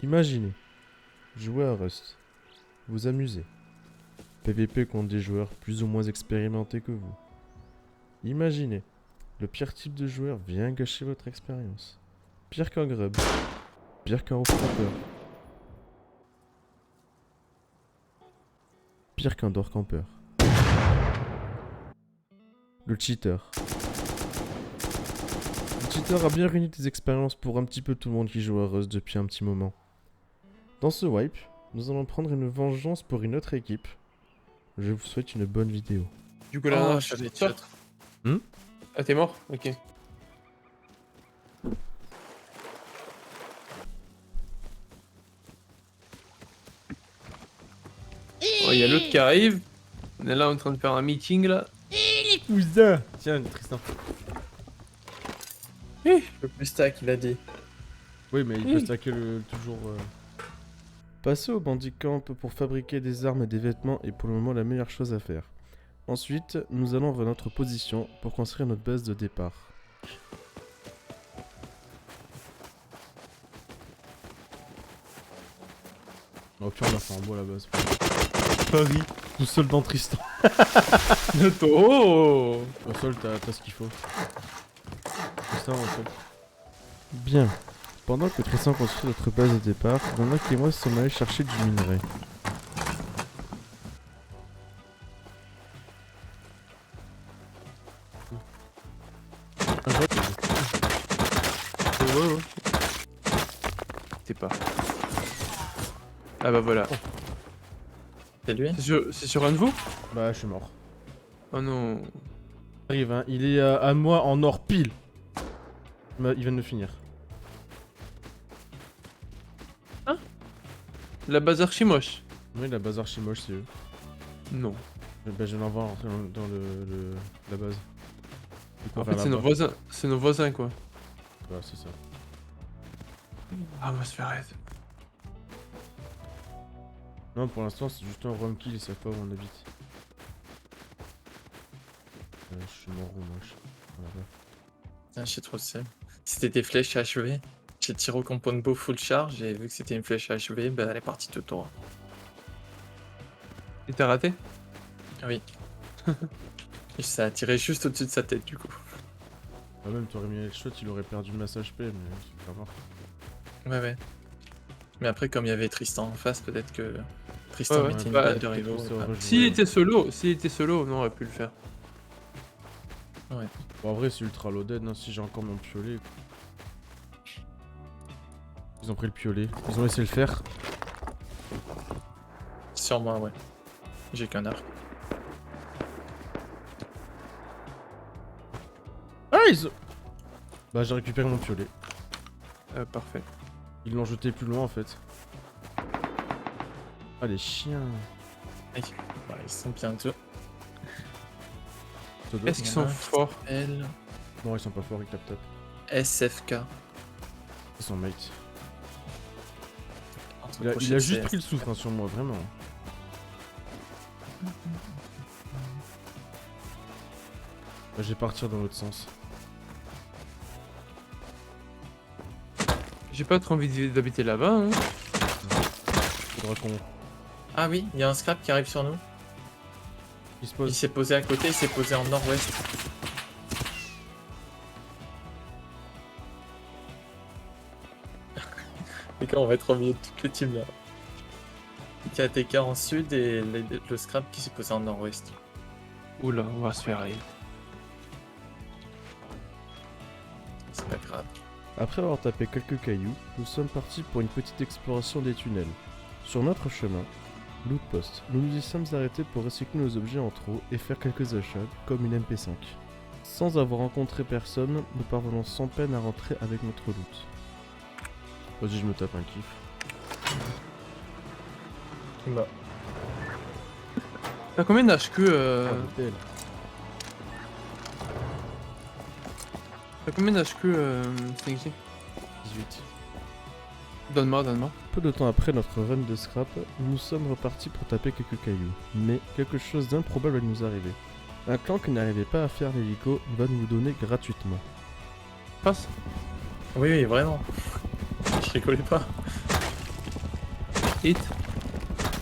Imaginez, jouer à Rust, vous amuser. PVP contre des joueurs plus ou moins expérimentés que vous. Imaginez, le pire type de joueur vient gâcher votre expérience. Pire qu'un grub, pire qu'un off-camper, pire qu'un door camper. Le cheater. Le cheater a bien réuni des expériences pour un petit peu tout le monde qui joue à Rust depuis un petit moment. Dans ce wipe, nous allons prendre une vengeance pour une autre équipe. Je vous souhaite une bonne vidéo. Du coup là, Oh, je j'avais suis mort. Ah, t'es mort? Ok. Oh, y a l'autre qui arrive. On est là en train de faire un meeting là. Cousin. Tiens, Tristan. Le plus stack, il a dit. Oui, mais il peut stacker toujours... Passer au bandit camp pour fabriquer des armes et des vêtements est pour le moment la meilleure chose à faire. Ensuite, nous allons vers notre position pour construire notre base de départ. Oh pire, on a fait en bois la base. Paris, tout seul dans Tristan. Oh. Au sol, t'as ce qu'il faut. Tristan, au sol. Bien. Pendant que Tristan construit notre base de départ, Donak et moi sommes allés chercher du minerai. Ouais. C'est pas. Ah bah voilà. C'est lui? C'est sur un de vous? Bah, je suis mort. Oh non. Arrive, hein. Il est à moi en or pile. Il vient de le finir. La base archi moche. Oui, la base archimoche, c'est eux. Non. Bah, je l'envoie rentrer dans la base. Du coup, En vers fait, c'est là-bas. nos voisins. C'est nos voisins quoi. Ouais, c'est ça. Ah, on va se faire raid. Non, pour l'instant, c'est juste un rum kill, ils savent pas où on habite. Je suis mort ou moche. Voilà. Putain, j'ai trop de seum. C'était des flèches achevées. J'ai tiré au compound full charge et vu que c'était une flèche achevée, bah elle est partie tout droit. Et t'as raté? Oui. Et ça a tiré juste au-dessus de sa tête du coup. Ah, même, t'aurais mis le shot, il aurait perdu masse HP, mais c'est pas mort. Ouais. Mais après, comme il y avait Tristan en face, peut-être que Tristan Ouais, mettait une bah, balle de rideau. ça et aurait pas- joué. S'il était solo, on aurait pu le faire. Bon, en vrai, c'est ultra loaded, hein, si j'ai encore mon piolet. Ils ont pris le piolet, ils ont laissé le faire. Sur moi, ouais. J'ai qu'un arc. Ah, ils ont... Bah, j'ai récupéré mon piolet. Parfait. Ils l'ont jeté plus loin, en fait. Ah, les chiens. Ouais, ils sont bientôt. Todo. Est-ce qu'ils sont forts? L Non, ils sont pas forts, ils tap tap. SFK. Ils sont mates. Entre Il a crochet de juste CS. pris le souffle hein, sur moi, vraiment. Bah, je vais partir dans l'autre sens. J'ai pas trop envie d'habiter là-bas. Hein. Faudra qu'on... Ah oui, il y a un scrap qui arrive sur nous. Il se Il pose. s'est posé à côté, il s'est posé en nord-ouest. Les gars, on va être au milieu de toutes les teams là. KTK en sud et le scrap qui s'est posé en nord-ouest. Oula, on va se faire raid. C'est pas grave. Après avoir tapé quelques cailloux, nous sommes partis pour une petite exploration des tunnels. Sur notre chemin, loot post, nous nous y sommes arrêtés pour recycler nos objets en trop et faire quelques achats, comme une MP5. Sans avoir rencontré personne, nous parvenons sans peine à rentrer avec notre loot. Vas-y, je me tape un kiff. Bah. T'as combien d'HQ Ah, belle. T'as combien d'HQ Stinky? 18. Donne-moi. Peu de temps après notre run de scrap, nous sommes repartis pour taper quelques cailloux. Mais quelque chose d'improbable va nous arriver. Un clan qui n'arrivait pas à faire l'hélico va nous le donner gratuitement. Passe. Oui, vraiment. Je rigolais pas. Hit.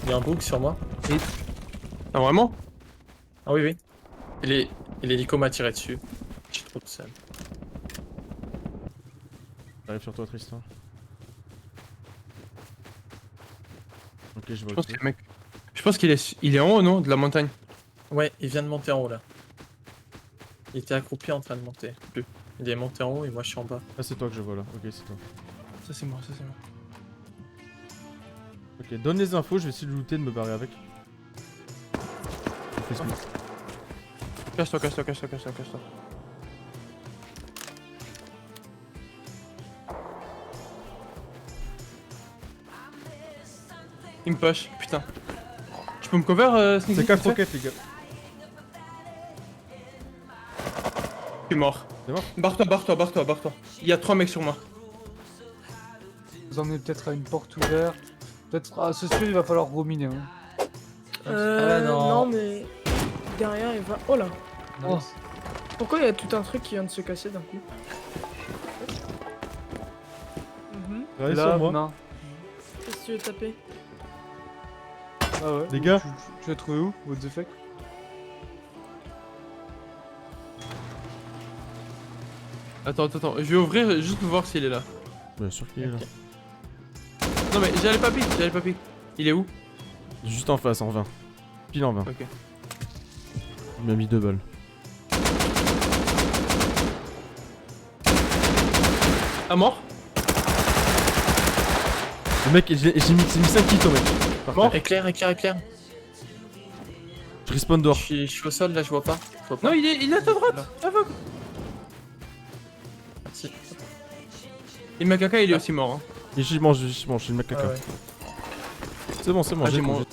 Il y a un bouc sur moi. Hit. Ah, vraiment? Ah oui, oui. Et l'hélico m'a tiré dessus. J'ai trop de seum. J'arrive sur toi, Tristan. Ok, je vois Je pense le que truc. le mec. Je pense il est en haut, non? De la montagne. Ouais, il vient de monter en haut là. Il était accroupi en train de monter. Plus. Il est monté en haut et moi je suis en bas. Ah, c'est toi que je vois là. Ok, c'est toi. Ça, c'est moi, ça, c'est moi. Ok, donne les infos, je vais essayer de looter, de me barrer avec. Je fais split. Cache-toi, cache-toi, cache-toi, cache-toi, cache-toi. Il me push, putain. Tu peux me cover, Sneaky? C'est 4 vite fait? roquettes, les gars. Je suis mort. T'es mort? Barre-toi, barre-toi, barre-toi, barre-toi. Il y a 3 mecs sur moi. Vous emmenez peut-être à une porte ouverte. Peut-être. Ah, c'est sûr, il va falloir ruminer. Hein. Ah, non. non mais derrière il va. Oh là. Nice. Pourquoi il y a tout un truc qui vient de se casser d'un coup? Mhm. Regardez Là, sur moi. non. Qu'est-ce que tu veux taper? Ah ouais. Les gars. Tu l'as trouvé où? What the fuck? Attends, attends, attends. Je vais ouvrir juste pour voir s'il est là. Bien sûr qu'il est là. Non, mais j'allais pas pique, j'allais pas pique. Il est où? Juste en face, en 20. Pile en 20. Ok. Il m'a mis 2 balles. Ah, mort? Le mec, j'ai mis 5 kills au mec. Par Mort. terre. Éclair, éclair, éclair. Je respawn dehors. Je suis au sol là, je vois pas. Je vois pas. Non, il est à ta droite. Aveugle. Merci. Et le macaca, il est aussi mort. Hein. Et j'y mange, j'ai le mec caca. Ah ouais. C'est bon, Ah, j'ai j'ai mon.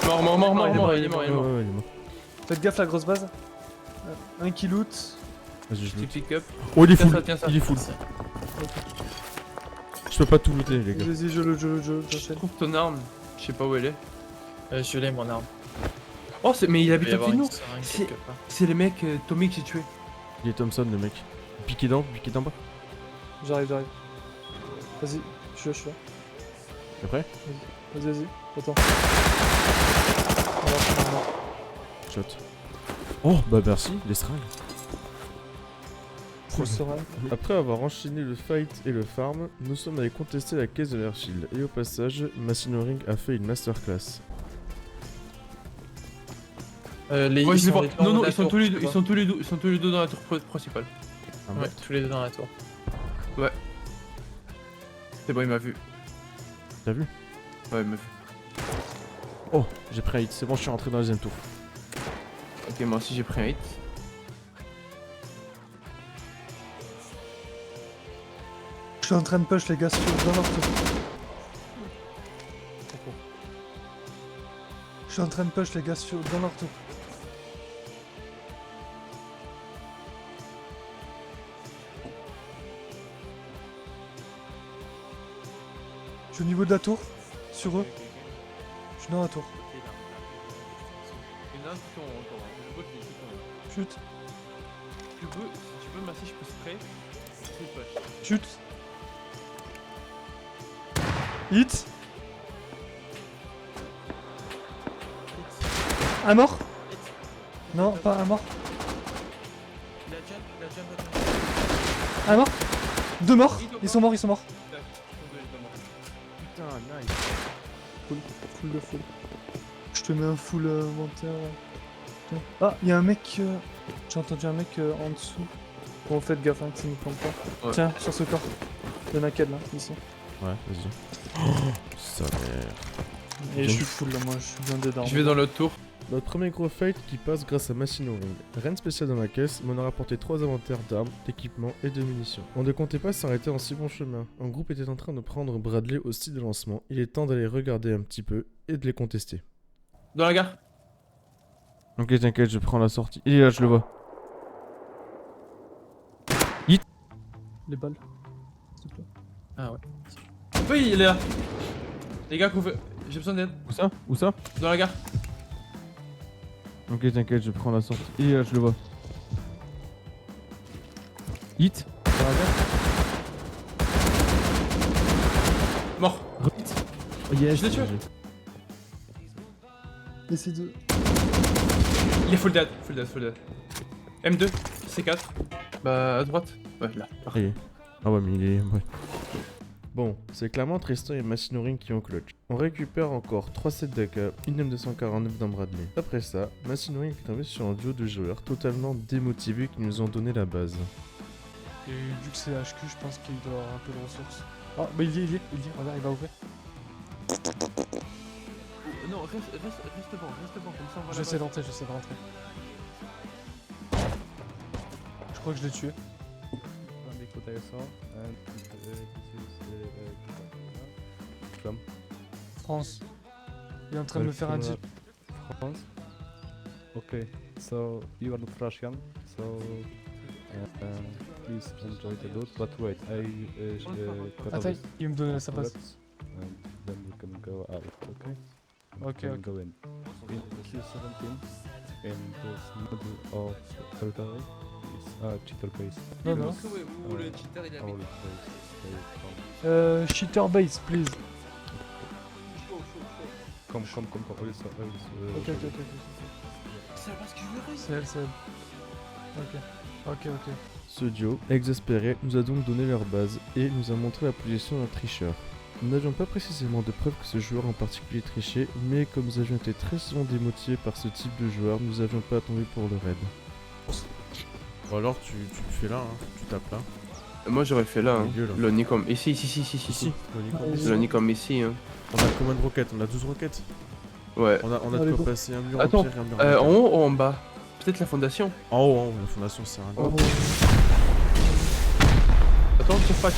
Mort, mort, mort, mort, mort, il est mort, il est Ouais, mort. ouais, il est mort. Faites gaffe la grosse base. Un qui loot. Vas-y, je Petit loot. pick-up. Oh, il est Tiens full. ça, tiens ça. Il est full. Merci. Je peux pas tout looter, les gars. Vas-y, je loot, Je j'enchaîne. trouve ton arme. Je sais pas où elle est. Je l'ai mon arme. Oh, mais il Il habite va y à côté avoir de une nous. seringue C'est- quelque part. C'est les mecs Tommy que j'ai tué. Il est Thompson, le mec. Piqué d'en bas. J'arrive. Vas-y, je suis là. T'es prêt? Vas-y. Attends. Voilà, je suis mort. Shot. Oh, bah merci, les seringues. Full seringue. Après avoir enchaîné le fight et le farm, nous sommes allés contester la caisse de l'Airfield. Et au passage, Massinoring a fait une masterclass. Les Ouais, ils je les sont vois. les deux en Non, haut non, de la ils sont tour, tous les tu deux, vois. ils sont tous les deux dans la tour principale. Ah, Ouais, tous les deux dans la tour. C'est bon, il m'a vu. T'as vu? Ouais, il m'a vu. Oh, j'ai pris un hit, c'est bon, je suis rentré dans la deuxième tour. Ok, moi aussi j'ai pris un hit. Je suis en train de push les gars dans leur tour. Je suis en train de push les gars dans leur tour. Je suis au niveau de la tour, sur eux. Je suis dans la tour. Chute, Si tu veux, merci, je peux spray. chute. Hit. Un mort? Non, pas un mort. Il a jump, Un mort? Deux morts. Ils sont morts. Putain, nice. Full de full. Je te mets un full inventaire. Tiens. Ah, il y a un mec. J'ai entendu un mec en dessous. Bon, faites gaffe, hein, que ça ne plante pas. Ouais. Tiens, sur ce corps. Il y en a quel là, ici. Ouais, vas-y. Oh, sa mère. Et je suis full là, moi, je suis bien dedans. Je vais dans l'autre tour. Notre premier gros fight qui passe grâce à Massinoring. Rien de spécial dans la caisse, mais on a rapporté 3 inventaires d'armes, d'équipements et de munitions. On ne comptait pas s'arrêter en si bon chemin. Un groupe était en train de prendre Bradley au site de lancement. Il est temps d'aller regarder un petit peu et de les contester. Dans la gare. Ok, t'inquiète, je prends la sortie. Il est là, je le vois. Les balles. S'il te plaît. Ah ouais. Oui, il est là. Les gars, j'ai besoin d'aide. Où ça? Où ça? Dans la gare. Ok, t'inquiète, je prends la sortie. Il est là, je le vois. Hit. Dans la gare. Mort. Oh, yes, Je l'ai tué. Essaye de. Il est full dead. M2, C4. Bah à droite. Ouais, là. Allez. Ah ouais, mais il est... Ouais. Bon, c'est clairement Tristan et Macinoring qui ont clutch. On récupère encore 3 sets d'AK, une M249 d'un Bradley. Après ça, Macinoring est tombé sur un duo de joueurs totalement démotivés qui nous ont donné la base. Et vu que c'est HQ, je pense qu'il doit avoir un peu de ressources. Ah, bah il y est, regarde, il va ouvrir. Non, reste devant, comme ça on va J'essaie d'entrer. Je crois que je l'ai tué. France. Il est en train de me faire un deal. France. Okay, so you are not Russian, so please enjoy the loot. But wait, cut off Attends, this il me donne sa passe. bullets, and then we can go out. Okay. Ok, Then ok. go in. In Q17, in this middle of territory, is a cheater base. Non, non. Où le cheater il a mis. All base. Cheater base, please. Come. Also. Ok. C'est parce que je veux C'est elle. Ok. Ce duo, exaspéré, nous a donc donné leur base et nous a montré la position d'un tricheur. Nous n'avions pas précisément de preuves que ce joueur en particulier trichait, mais comme nous avions été très souvent démotivés par ce type de joueur, nous avions pas attendu pour le raid. Bon alors tu fais là, hein. Tu tapes là. Moi j'aurais fait là, hein. Milieu, là. L'ONI comme ici. Ici, L'ONI comme ici, hein. On a combien de roquettes? On a 12 roquettes. Ouais. On a Allez, de go. quoi passer un mur Attends, entier et un mur en entier. haut ou en bas? Peut-être la fondation. En haut, la fondation c'est rien. Oh. Attends, tire pas.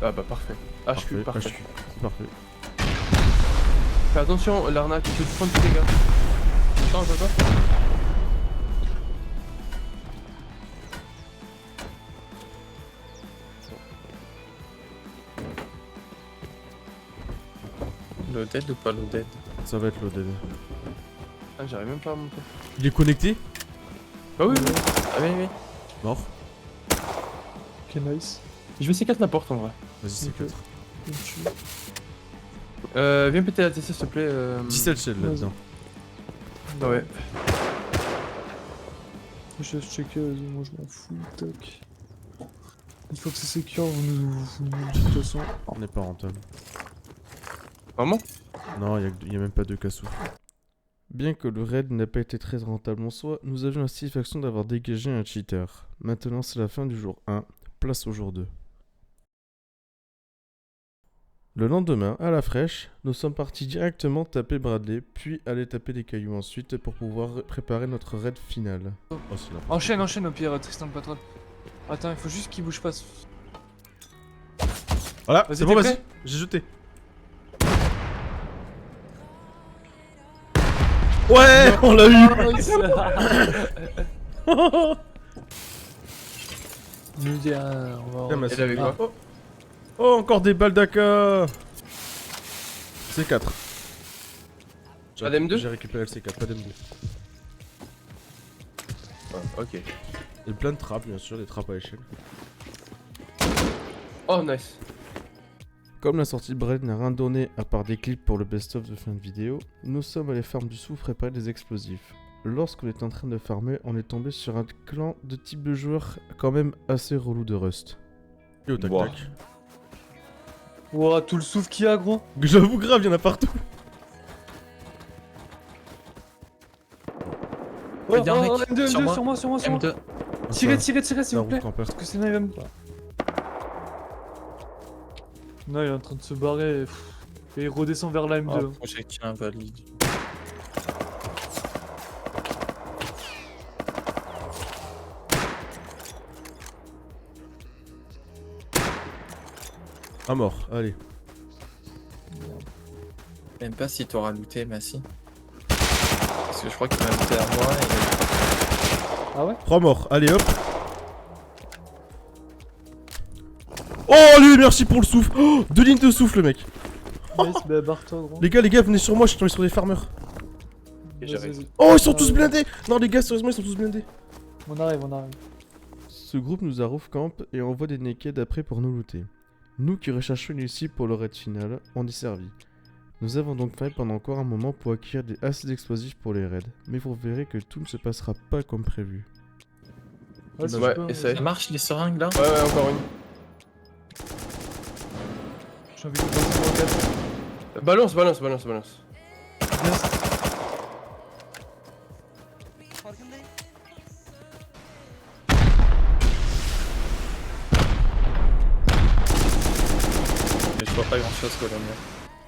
Ah bah parfait. HQ, parfait. C'est parfait. Fais attention, l'arnaque, tu peux te prendre tous les gars. Attends. Loaded ou pas loaded? Ça va être loaded. Ah, j'arrive même pas à monter. Il est connecté? Bah oui. Ah oui. Mort. Ok, nice. Je vais C4 la porte en vrai. Vas-y, c'est Ok. 4. Viens péter la TC s'il te plaît. 17 shells là-dedans. Ah ouais. Je vais checker, vas-y, moi je m'en fous, tac. Une fois que c'est secure, vous nous de toute façon. On n'est pas rentable. Vraiment? Non, il y a même pas de cassou. Bien que le raid n'ait pas été très rentable en soi, nous avions la satisfaction d'avoir dégagé un cheater. Maintenant c'est la fin du jour 1, place au jour 2. Le lendemain, à la fraîche, nous sommes partis directement taper Bradley, puis aller taper des cailloux ensuite pour pouvoir préparer notre raid final. Oh, c'est là. Enchaîne au pire, Tristan le patron. Attends, il faut juste qu'il bouge pas. Voilà, Vas-y, c'est bon, t'es vas-y. prêt? J'ai jeté. Ouais, on l'a eu. Nous dire, on va. Elle avait quoi? Oh, encore des balles d'AK. C4. Pas d'M2? J'ai récupéré le C4, pas d'M2. Ah, ok. Et plein de trappes, bien sûr, des trappes à échelle. Oh nice. Comme la sortie de Braid n'a rien donné à part des clips pour le best-of de fin de vidéo, nous sommes allés farm du soufre préparer des explosifs. Lorsqu'on est en train de farmer, on est tombé sur un clan de type de joueur quand même assez relou de Rust. Yo, tac Wow. tac. Ouah, tout le souffle qu'il y a, gros. J'avoue grave, y'en a partout. Il y a un mec M2, sur moi. sur moi. M2. Tirez, s'il vous route plaît. campeur. Parce que sinon il va me. Non, il est en train de se barrer. Et il redescend vers la M2. Oh, projectile invalide. À mort, allez. Même pas si t'auras looté, Massy. Parce que je crois qu'il m'a looté à moi et... Ah ouais? 3 morts, allez hop. Oh lui, merci pour le souffle. Oh, 2 lignes de souffle, le mec. Nice, bah barre-toi, gros. Les gars, venez sur moi, je suis tombé sur des farmers. Et j'arrive. Vas-y. Oh, ils sont tous blindés. Non, les gars, sérieusement, ils sont tous blindés. On arrive. ce groupe nous a roof camp et envoie des naked après pour nous looter. Nous qui recherchons une issue pour le raid final, on est servi. Nous avons donc fait pendant encore un moment pour acquérir assez d'explosifs pour les raids, mais vous verrez que tout ne se passera pas comme prévu. Ouais, c'est Ouais, super, essaye. Ça marche les seringues là? Ouais, encore une. J'ai envie de passer mon roquette. Balance. Mais je vois pas grand chose Colombien.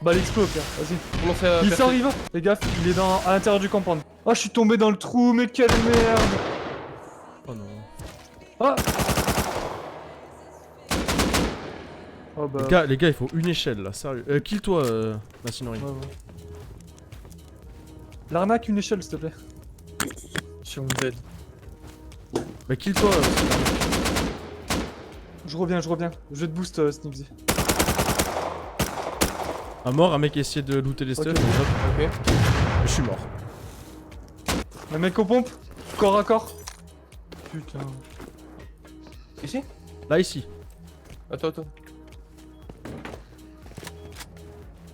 Bah l'explo au pire, vas-y. Commencez à Il percer. sort, il va. Les gars, il est à l'intérieur du compound. Oh, je suis tombé dans le trou, mais quelle merde. Oh non. Ah. Oh bah. Les gars, il faut une échelle là, sérieux. Kill-toi, Machinerie. Ouais, ouais. L'arnaque, une échelle, s'il te plaît. Je suis wounded. Bah kill-toi. Je reviens. Je vais te boost, Sneaksy. À mort, un mec essaie de looter les stuff. Ok. Ok. Je suis mort. Le mec aux pompes, corps à corps. Putain. Ici? Là, ici. Attends.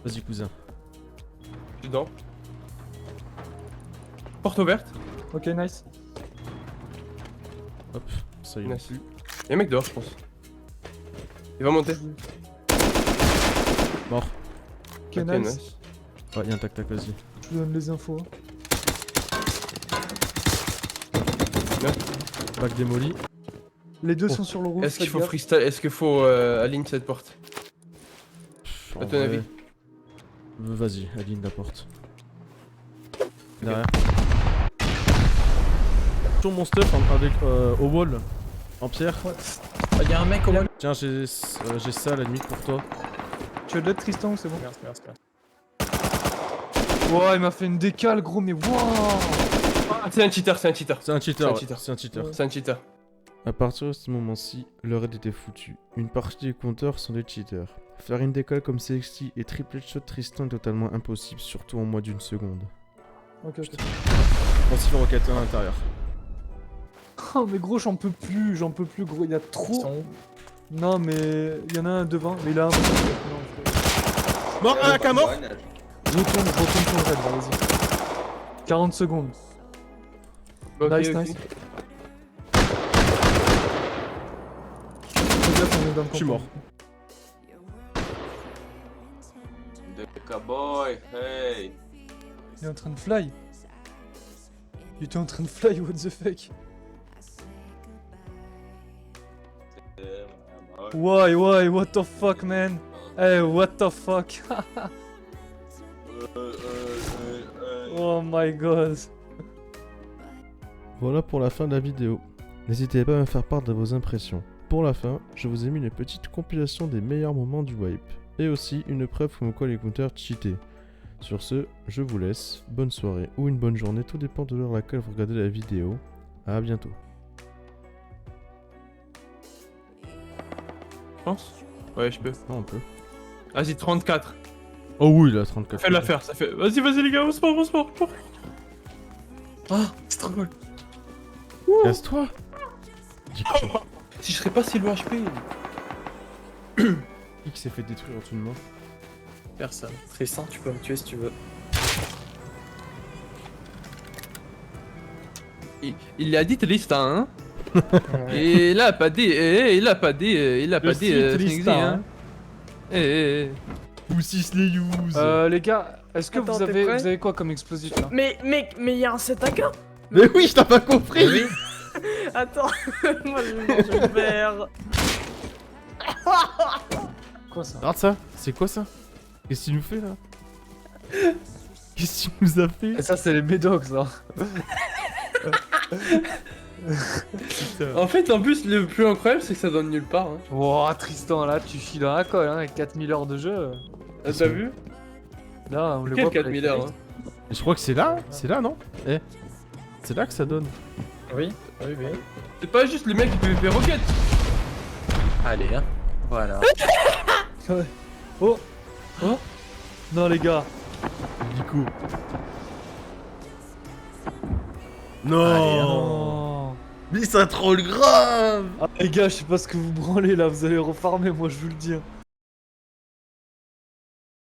Vas-y, cousin. Je suis dedans. Porte ouverte. Ok, nice. Hop, ça y est. Nice. Y'a un mec dehors, je pense. Il va monter. Mort. Ok, Ok, nice. Ouais, y'a un tac-tac, vas-y. Je vous donne les infos. Bac démoli. Les deux Oh. sont sur le roof. Est-ce qu'il faites faut gaffe. freestyle? Est-ce qu'il faut aligner cette porte? Pff, À en ton vrai, avis? Vas-y, aligne la porte. Derrière. Sur mon stuff avec au wall. En pierre. Ah, y'a un mec au wall. Tiens, j'ai ça à la limite pour toi. Tu veux de l'aide, Tristan, ou c'est bon? Merci. Wow, il m'a fait une décale, gros, mais wow. Ah, c'est un cheater. C'est un cheater, C'est un ouais, cheater. c'est un cheater. C'est un cheater. À partir de ce moment-ci, le raid était foutu. Une partie des compteurs sont des cheaters. Faire une décolle comme CXT et triple headshot Tristan est totalement impossible, surtout en moins d'une seconde. Ok. Pensez le rocket à l'intérieur. Oh, mais gros, j'en peux plus, gros, il y a Ils trop. sont où? Non, mais il y en a un devant, mais il a un. Mort, un AK mort. Retourne sur le raid, là, vas-y. 40 secondes. Ok, Nice, ok. nice. Fais gaffe, on est dans le Je suis compound. mort. The cowboy, hey. Il est en train de fly. Il était en train de fly, what the fuck. Why, what the fuck, man? Hey, what the fuck? Oh my god. Voilà pour la fin de la vidéo. N'hésitez pas à me faire part de vos impressions. Pour la fin, je vous ai mis une petite compilation des meilleurs moments du wipe. Et aussi une preuve comme quoi les counters cheataient. Sur ce, je vous laisse. Bonne soirée ou une bonne journée, tout dépend de l'heure à laquelle vous regardez la vidéo. A bientôt. Je pense. Ouais, je peux. Ah, on peut. Vas-y, 34. Oh oui, là, 34. Fais l'affaire, ça fait. Vas-y, les gars, on se sport. Ah, c'est trop cool. Casse-toi. Si je serais pas si loin HP. Qui s'est fait détruire en dessous de moi? Personne. Tristan, tu peux me tuer si tu veux. Il l'a dit Tristan, hein. Et il a pas dit. Il a pas dit. Sneaksy, hein. Ou 6 les use. Les gars, est-ce que Attends, vous t'es prêt avez quoi comme explosif là? Mais il y a un 7 AK. Mais oui, je t'ai pas compris. Oui. Attends, moi je vais manger le verre. Quoi ça? Regarde ça. C'est quoi ça? Qu'est-ce qu'il nous fait là? Qu'est-ce qu'il nous a fait? Et ça, c'est les médocs, ça. En fait, en plus, le plus incroyable, c'est que ça donne nulle part. Hein. Wow, Tristan, là, tu files dans la colle, hein, avec 4000 heures de jeu. T'as vu? Là, on le Quel voit. 4000 heures, hein. Je crois que c'est là, non? Eh, c'est là que ça donne. Oui. C'est pas juste le mec qui peut faire rocket. Allez, hein. Voilà. Oh. Non, les gars. Nico. Allez, hein. Non. Mais ça troll grave. Ah les gars, je sais pas ce que vous branlez là, vous allez refarmer, moi je vous le dis. Hein.